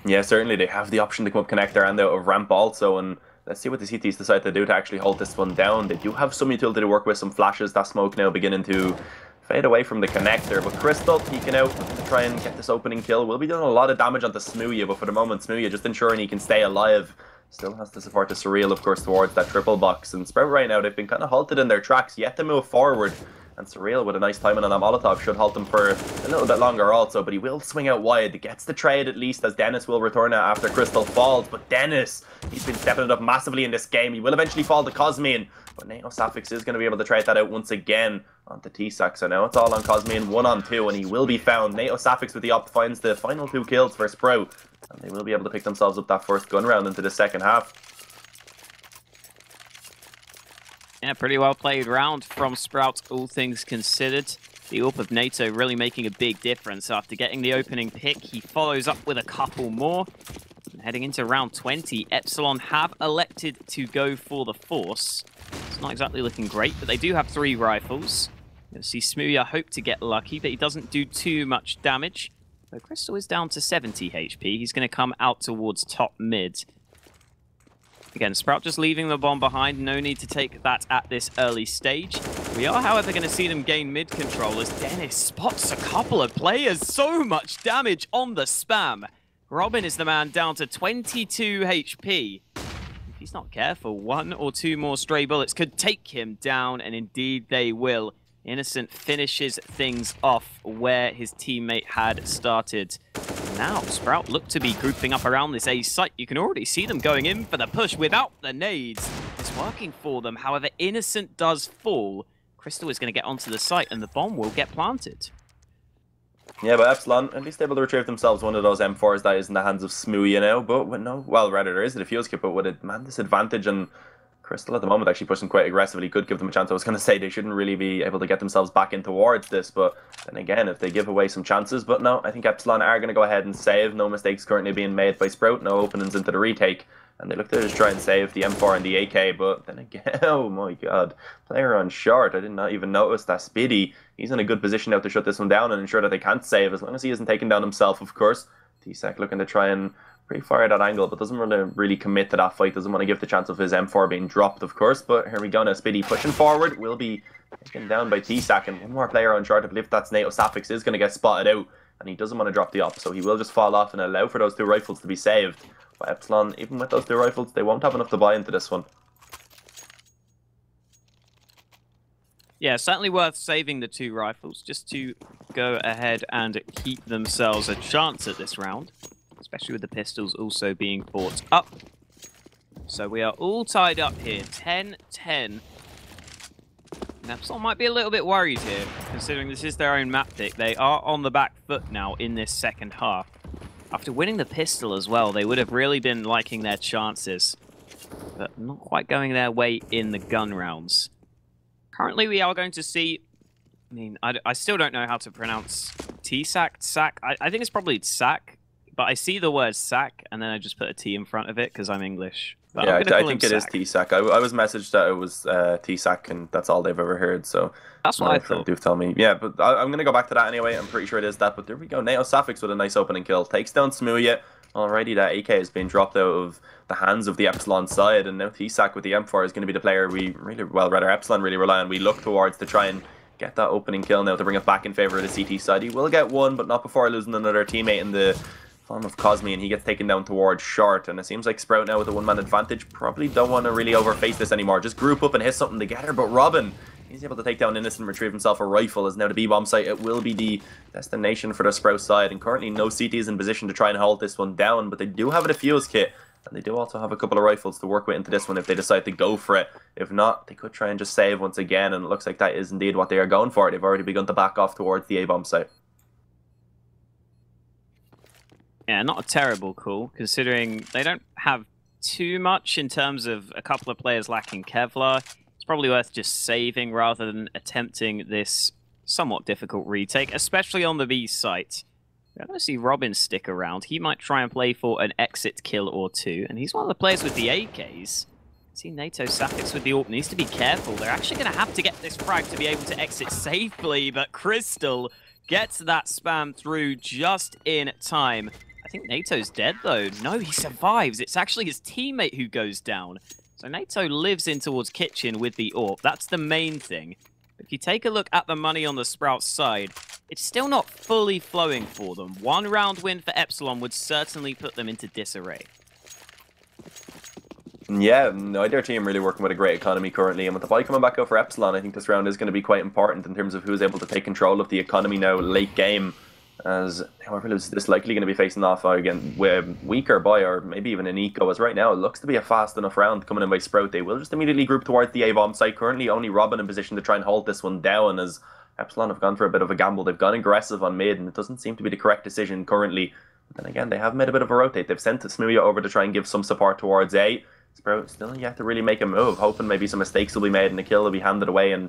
Yeah, certainly. They have the option to come up connector and out of ramp also. And let's see what the CTs decide to do to actually hold this one down. They do have some utility to work with, some flashes. That smoke now beginning to fade away from the connector. But Crystal peeking out to try and get this opening kill. Will be doing a lot of damage onto Smooya, but for the moment, Smooya just ensuring he can stay alive. Still has to support the Surreal, of course, towards that triple box. And Sprout right now, they've been kind of halted in their tracks, yet to move forward. And Surreal with a nice timing on that Molotov should halt him for a little bit longer also, but he will swing out wide. Gets the trade at least, as Dennis will return it after Crystal falls. But Dennis, he's been stepping it up massively in this game. He will eventually fall to Cosmian, but NATO Sapphix is going to be able to trade that out once again onto T-Sac. So now it's all on Cosmian, 1-on-2, and he will be found. NATO Sapphix with the op finds the final 2 kills for Sprout, and they will be able to pick themselves up that first gun round into the second half. Yeah, pretty well played round from Sprout, all things considered. The AWP of NATO really making a big difference. After getting the opening pick, he follows up with a couple more. And heading into round 20, Epsilon have elected to go for the Force. It's not exactly looking great, but they do have 3 rifles. You'll see Smooya hope to get lucky, but he doesn't do too much damage. So Crystal is down to 70 HP. He's going to come out towards top mid. Again, Sprout just leaving the bomb behind. No need to take that at this early stage. We are, however, going to see them gain mid control as Dennis spots a couple of players. So much damage on the spam. Robin is the man down to 22 HP. If he's not careful, 1 or 2 more stray bullets could take him down, and indeed they will. Innocent finishes things off where his teammate had started. Now, Sprout look to be grouping up around this A site. You can already see them going in for the push without the nades. It's working for them. However, Innocent does fall. Crystal is going to get onto the site and the bomb will get planted. Yeah, but Epsilon, at least able to retrieve themselves one of those M4s that is in the hands of Smoo, you know, but with no, well, rather there is a defuse kit, but with a man disadvantage, and Crystal at the moment actually pushing quite aggressively could give them a chance. I was going to say they shouldn't really be able to get themselves back in towards this, but then again, if they give away some chances, but no, I think Epsilon are going to go ahead and save. No mistakes currently being made by Sprout, no openings into the retake. And they look to just try and save the M4 and the AK, but then again, oh my god. Player on short, I did not even notice that Speedy. He's in a good position now to shut this one down and ensure that they can't save, as long as he isn't taken down himself, of course. T-Sac looking to try and pre-fire that angle, but doesn't really commit to that fight. Doesn't want to give the chance of his M4 being dropped, of course, but here we go now. Speedy pushing forward, will be taken down by T-Sac, and one more player on short. I believe that's NATO Sapphix is going to get spotted out, and he doesn't want to drop the op, so he will just fall off and allow for those two rifles to be saved. But Epsilon, even with those two rifles, they won't have enough to buy into this one. Yeah, certainly worth saving the two rifles just to go ahead and keep themselves a chance at this round, especially with the pistols also being bought up. So we are all tied up here, 10-10. Epsilon might be a little bit worried here, considering this is their own map pick. They are on the back foot now in this second half. After winning the pistol as well, they would have really been liking their chances, but not quite going their way in the gun rounds. Currently, we are going to see... I mean, I still don't know how to pronounce T-Sac, Sac. I think it's probably Sac, but I see the word Sac, and then I just put a T in front of it because I'm English. But yeah, I think it is T-Sac. I was messaged that it was T-Sac, and that's all they've ever heard, so... That's what I thought. Do tell me. Yeah, but I'm going to go back to that anyway. I'm pretty sure it is that, but there we go. NATO Sapphix with a nice opening kill. Takes down Smooya. Alrighty, that AK has been dropped out of the hands of the Epsilon side, and now T-Sac with the M4 is going to be the player we really, well, rather Epsilon really rely on. We look towards to try and get that opening kill now to bring it back in favor of the CT side. He will get one, but not before losing another teammate in the form of Cosme, and he gets taken down towards short. And it seems like Sprout now with a one-man advantage probably don't want to really overface this anymore. Just group up and hit something together. But Robin, he's able to take down Innocent and retrieve himself a rifle, as now the B-bomb site, it will be the destination for the Sprout side. And currently no CT is in position to try and hold this one down, but they do have a defuse kit. And they do also have a couple of rifles to work with into this one if they decide to go for it. If not, they could try and just save once again, and it looks like that is indeed what they are going for. They've already begun to back off towards the A-bomb site. Yeah, not a terrible call, considering they don't have too much in terms of a couple of players lacking Kevlar. It's probably worth just saving rather than attempting this somewhat difficult retake, especially on the B site. We're going to see Robin stick around. He might try and play for an exit kill or two, and he's one of the players with the AKs. See NATO Sapphix with the AWP, needs to be careful. They're actually going to have to get this frag to be able to exit safely, but Crystal gets that spam through just in time. I think NATO's dead, though. No, he survives. It's actually his teammate who goes down. So NATO lives in towards Kitchen with the AWP. That's the main thing. If you take a look at the money on the Sprout side, it's still not fully flowing for them. One round win for Epsilon would certainly put them into disarray. Yeah, neither team really working with a great economy currently, and with the buy coming back out for Epsilon, I think this round is going to be quite important in terms of who's able to take control of the economy now late game, as whoever is this likely going to be facing off again with weaker buy, or maybe even an eco, as right now it looks to be a fast enough round coming in by Sprout. They will just immediately group towards the A-bomb site. Currently only Robin in position to try and hold this one down, as Epsilon have gone for a bit of a gamble. They've gone aggressive on mid, and it doesn't seem to be the correct decision currently. But then again, they have made a bit of a rotate. They've sent Smooya over to try and give some support towards A. Sprout still yet to really make a move, hoping maybe some mistakes will be made and the kill will be handed away and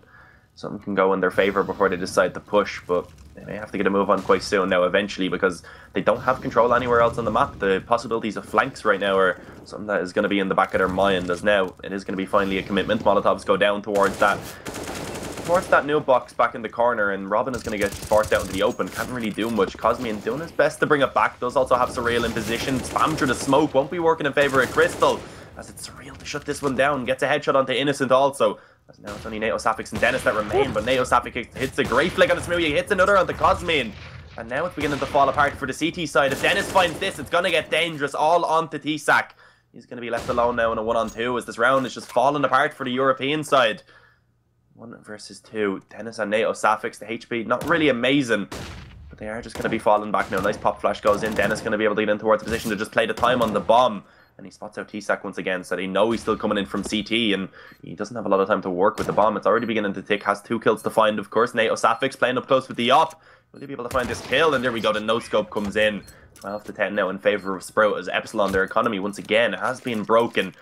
something can go in their favour before they decide to push. But they may have to get a move on quite soon now eventually, because they don't have control anywhere else on the map. The possibilities of flanks right now are something that is going to be in the back of their mind, as now it is going to be finally a commitment. Molotovs go down towards that new box back in the corner, and Robin is going to get forced out into the open. Can't really do much. Cosmian doing his best to bring it back. Does also have Surreal in position. Spam through the smoke. Won't be working in favour of Crystal, as it's Surreal to shut this one down. Gets a headshot onto Innocent also. As now it's only NATO Sapphix and Dennis that remain, but NATO Sapphix hits a great flick on the Smooya. He hits another onto Cosmian. And now it's beginning to fall apart for the CT side. If Dennis finds this, it's going to get dangerous. All onto T-Sac. He's going to be left alone now in a 1-on-2, as this round is just falling apart for the European side. 1 versus 2. Dennis and NATO Sapphix, the HP not really amazing, but they are just going to be falling back now. Nice pop flash goes in. Dennis going to be able to get in towards the position to just play the time on the bomb. And he spots out T-Sac once again, so they know he's still coming in from CT, and he doesn't have a lot of time to work with the bomb. It's already beginning to tick, has 2 kills to find, of course. NATO Sapphix playing up close with the op. Will he be able to find this kill? And there we go, the no-scope comes in. 12 to 10 now in favor of Sprout as Epsilon, their economy once again has been broken.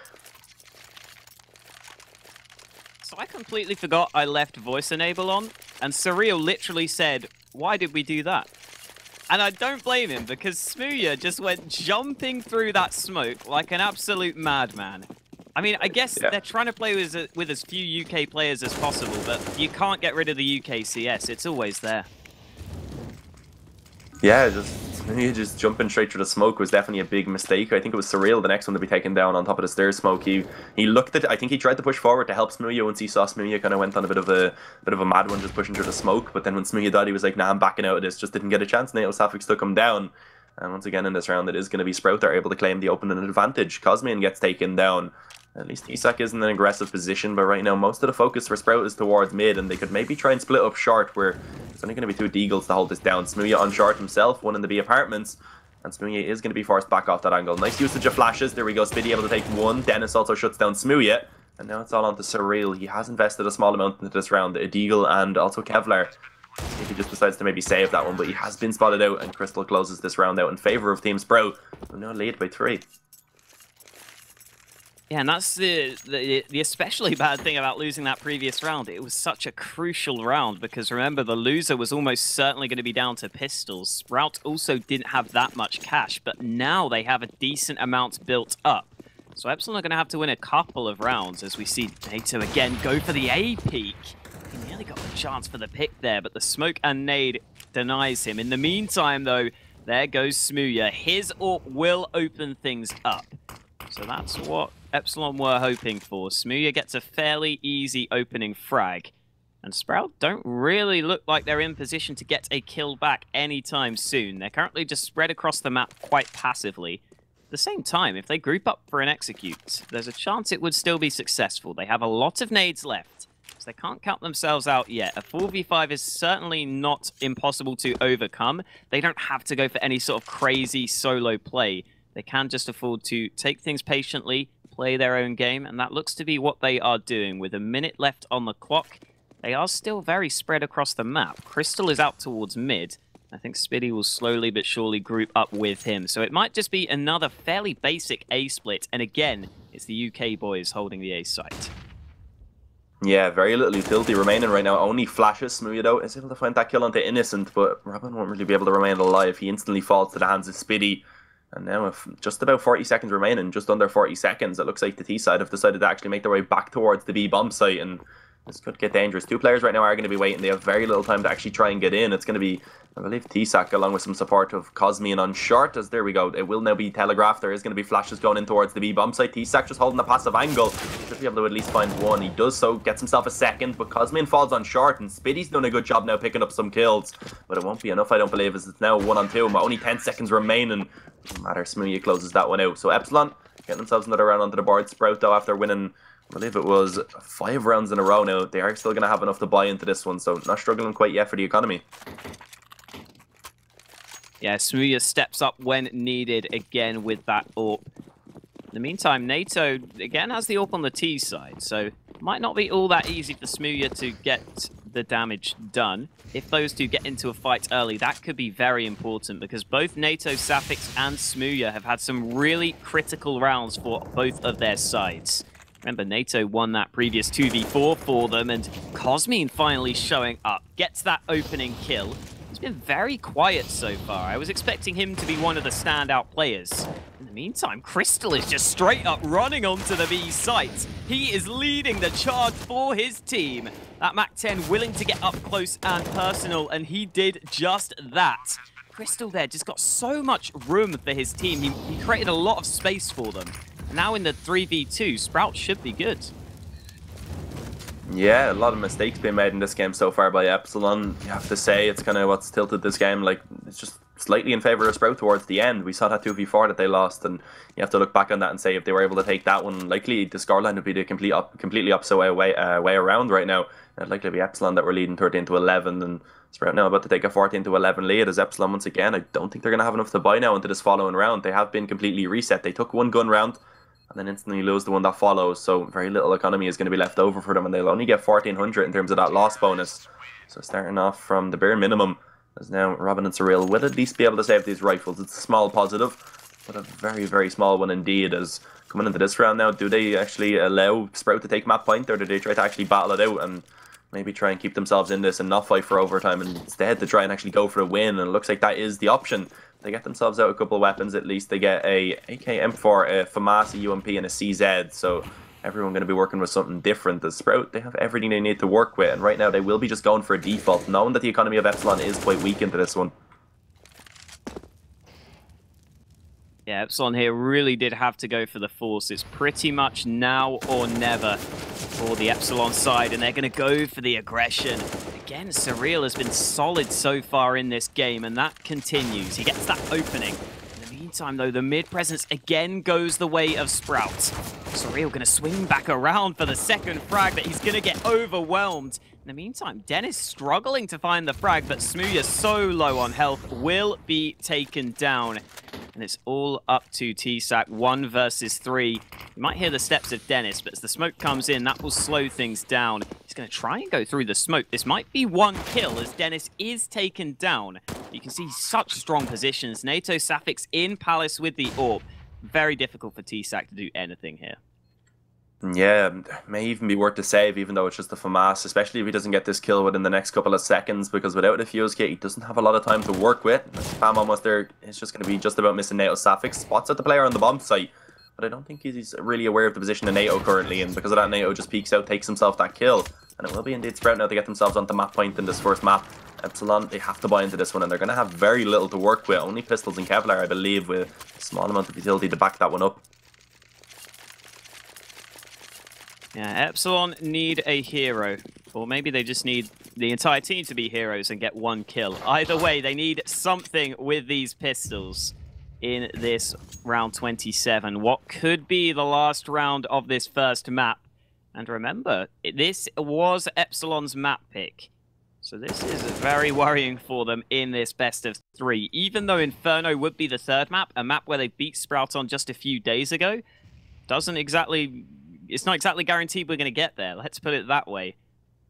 So I completely forgot I left voice enable on, and Surreal literally said, "Why did we do that?" And I don't blame him, because Smooya just went jumping through that smoke like an absolute madman. I mean, I guess they're trying to play with as few UK players as possible, but you can't get rid of the UKCS. It's always there. Yeah, just jumping straight through the smoke was definitely a big mistake. I think it was Surreal, the next one to be taken down on top of the stairs smoke. He looked at, I think he tried to push forward to help Smooya once he saw Smooya kind of went on a bit of a mad one just pushing through the smoke. But then when Smooya died, he was like, nah, I'm backing out of this. Just didn't get a chance. NATO Safix took him down. And once again in this round, it is going to be Sprout that are able to claim the opening advantage. Cosmian gets taken down. At least Isak is in an aggressive position, but right now most of the focus for Sprout is towards mid, and they could maybe try and split up short, where it's only going to be 2 Deagles to hold this down. Smooya on short himself, one in the B apartments, and Smooya is going to be forced back off that angle. Nice usage of flashes. There we go. Spiddy able to take one. Dennis also shuts down Smooya, and now it's all on to Surreal. He has invested a small amount into this round, a Deagle and also Kevlar. If he just decides to maybe save that one, but he has been spotted out, and Crystal closes this round out in favor of Team Sprout. We're now lead by 3. Yeah, and that's the especially bad thing about losing that previous round. It was such a crucial round because remember, the loser was almost certainly going to be down to pistols. Sprout also didn't have that much cash, but now they have a decent amount built up. So Epsilon are going to have to win a couple of rounds as we see NATO again go for the A peak. He nearly got a chance for the pick there, but the smoke and nade denies him. In the meantime, though, there goes Smooya. His AWP will open things up. So that's what Epsilon were hoping for. Smooya gets a fairly easy opening frag. And Sprout don't really look like they're in position to get a kill back anytime soon. They're currently just spread across the map quite passively. At the same time, if they group up for an execute, there's a chance it would still be successful. They have a lot of nades left, so they can't count themselves out yet. A 4v5 is certainly not impossible to overcome. They don't have to go for any sort of crazy solo play. They can just afford to take things patiently, play their own game, and that looks to be what they are doing. With a minute left on the clock, they are still very spread across the map. Crystal is out towards mid. I think Spiddy will slowly but surely group up with him. So it might just be another fairly basic A split, and again, it's the UK boys holding the A site. Yeah, very little utility remaining right now. Only flashes. Smooya, though, is able to find that kill onto Innocent, but Robin won't really be able to remain alive. He instantly falls to the hands of Spiddy. And now with just about 40 seconds remaining, just under 40 seconds, it looks like the T side have decided to actually make their way back towards the B bomb site, and this could get dangerous. 2 players right now are going to be waiting. They have very little time to actually try and get in. It's going to be, I believe, T-Sac along with some support of Cosmian on short, as there we go. It will now be telegraphed. There is going to be flashes going in towards the B bomb site. T-Sac just holding a passive angle. Should be able to at least find one. He does so, gets himself a second, but Cosmian falls on short, and Spiddy's done a good job now picking up some kills. But it won't be enough, I don't believe, as it's now 1 on 2, but only 10 seconds remaining. Doesn't matter, Smooya closes that one out. So Epsilon getting themselves another round onto the board. Sprout, though, after winning, I believe it was 5 rounds in a row now, they are still going to have enough to buy into this one, so not struggling quite yet for the economy. Yeah, Smooya steps up when needed again with that AWP. In the meantime, NATO again has the AWP on the T side, so it might not be all that easy for Smooya to get the damage done. If those two get into a fight early, that could be very important because both NATO, Safix, and Smooya have had some really critical rounds for both of their sides. Remember, NATO won that previous 2v4 for them, and Cosmian finally showing up, gets that opening kill. He's been very quiet so far. I was expecting him to be one of the standout players. In the meantime, Crystal is just straight up running onto the B site. He is leading the charge for his team. That MAC-10 willing to get up close and personal, and he did just that. Crystal there just got so much room for his team. He created a lot of space for them. Now in the 3v2, Sprout should be good. Yeah, a lot of mistakes being made in this game so far by Epsilon. You have to say it's kind of what's tilted this game. Like, it's just slightly in favor of Sprout towards the end. We saw that 2v4 that they lost, and you have to look back on that and say if they were able to take that one, likely the scoreline would be the completely opposite way around right now. It'd likely be Epsilon that were leading 13-11, and Sprout now about to take a 14-11 lead as Epsilon once again. I don't think they're going to have enough to buy now into this following round. They have been completely reset. They took 1 gun round and then instantly lose the one that follows, so very little economy is going to be left over for them, and they'll only get 1400 in terms of that loss bonus. So starting off from the bare minimum, As now Robin and Surreal will at least be able to save these rifles. It's a small positive, but a very, very small one indeed. As coming into this round now, do they actually allow Sprout to take map point, or do they try to actually battle it out and maybe try and keep themselves in this and not fight for overtime, and instead to try and actually go for a win? And it looks like that is the option. They get themselves out a couple of weapons at least. They get a AK M4, a FAMAS, a UMP, and a CZ. So everyone going to be working with something different. The Sprout, they have everything they need to work with, and right now they will be just going for a default, knowing that the economy of Epsilon is quite weak into this one. Yeah, Epsilon here really did have to go for the force. It's pretty much now or never for the Epsilon side, and they're going to go for the aggression. Again, Surreal has been solid so far in this game, and that continues. He gets that opening. In the meantime, though, the mid presence again goes the way of Sprout. Surreal going to swing back around for the second frag, but he's going to get overwhelmed. In the meantime, Dennis struggling to find the frag, but Smooya, so low on health, will be taken down. And it's all up to TSAC, 1 versus 3. You might hear the steps of Dennis, but as the smoke comes in, that will slow things down. He's going to try and go through the smoke. This might be one kill as Dennis is taken down. You can see such strong positions. NATO Safix in Palace with the AWP. Very difficult for TSAC to do anything here. Yeah, may even be worth the save, even though it's just a FAMAS, especially if he doesn't get this kill within the next couple of seconds, because without the fuse kit, he doesn't have a lot of time to work with. Spam almost there, it's just going to be just about missing NATO Safix. Spots at the player on the bomb site, but I don't think he's really aware of the position of NATO currently, and because of that, NATO just peeks out, takes himself that kill, and it will be indeed Sprout now to get themselves onto map point in this first map. Epsilon, they have to buy into this one, and they're going to have very little to work with. Only pistols and Kevlar, I believe, with a small amount of utility to back that one up. Yeah, Epsilon need a hero, or maybe they just need the entire team to be heroes and get one kill. Either way, they need something with these pistols in this round 27. What could be the last round of this first map? And remember, this was Epsilon's map pick. So this is very worrying for them in this best of 3. Even though Inferno would be the third map, a map where they beat Sprout on just a few days ago, it's not exactly guaranteed we're going to get there. Let's put it that way.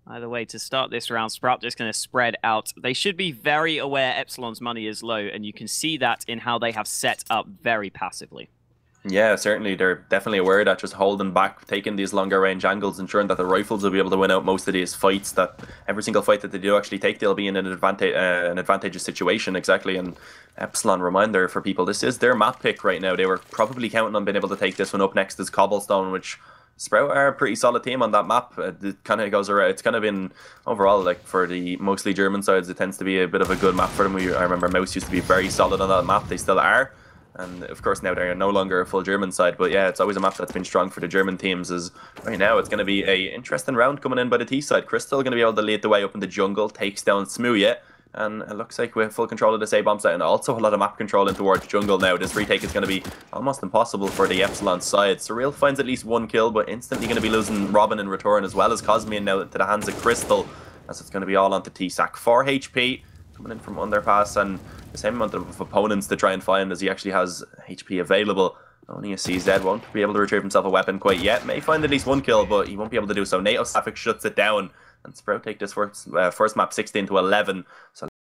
Either way, to start this round, Sprout just going to spread out. They should be very aware Epsilon's money is low, and you can see that in how they have set up very passively. Yeah, certainly. They're definitely aware that just holding back, taking these longer range angles, ensuring that the rifles will be able to win out most of these fights, that every single fight that they do actually take, they'll be in an advantageous situation, exactly. And Epsilon, reminder for people, this is their map pick right now. They were probably counting on being able to take this one up next as Cobblestone, which Sprout are a pretty solid team on that map. It kind of goes around. It's kind of been overall, like, for the mostly German sides, it tends to be a bit of a good map for them. I remember Mouse used to be very solid on that map. They still are. And of course now they're no longer a full German side, but yeah, it's always a map that's been strong for the German teams. As right now it's going to be a interesting round coming in by the T side. Crystal going to be able to lead the way up in the jungle, takes down Smooya, and it looks like we have full control of this A-bomb site and also a lot of map control in towards jungle now. This retake is going to be almost impossible for the Epsilon side. Surreal finds at least one kill, but instantly going to be losing Robin in return, as well as Cosmian now to the hands of Crystal, as it's going to be all onto TSAC. 4 HP coming in from Underpass, and the same amount of opponents to try and find as he actually has HP available. Only a CZ won't be able to retrieve himself a weapon quite yet. May find at least one kill, but he won't be able to do so. NATO Safix shuts it down, and Sprout take this first map 16 to 11. So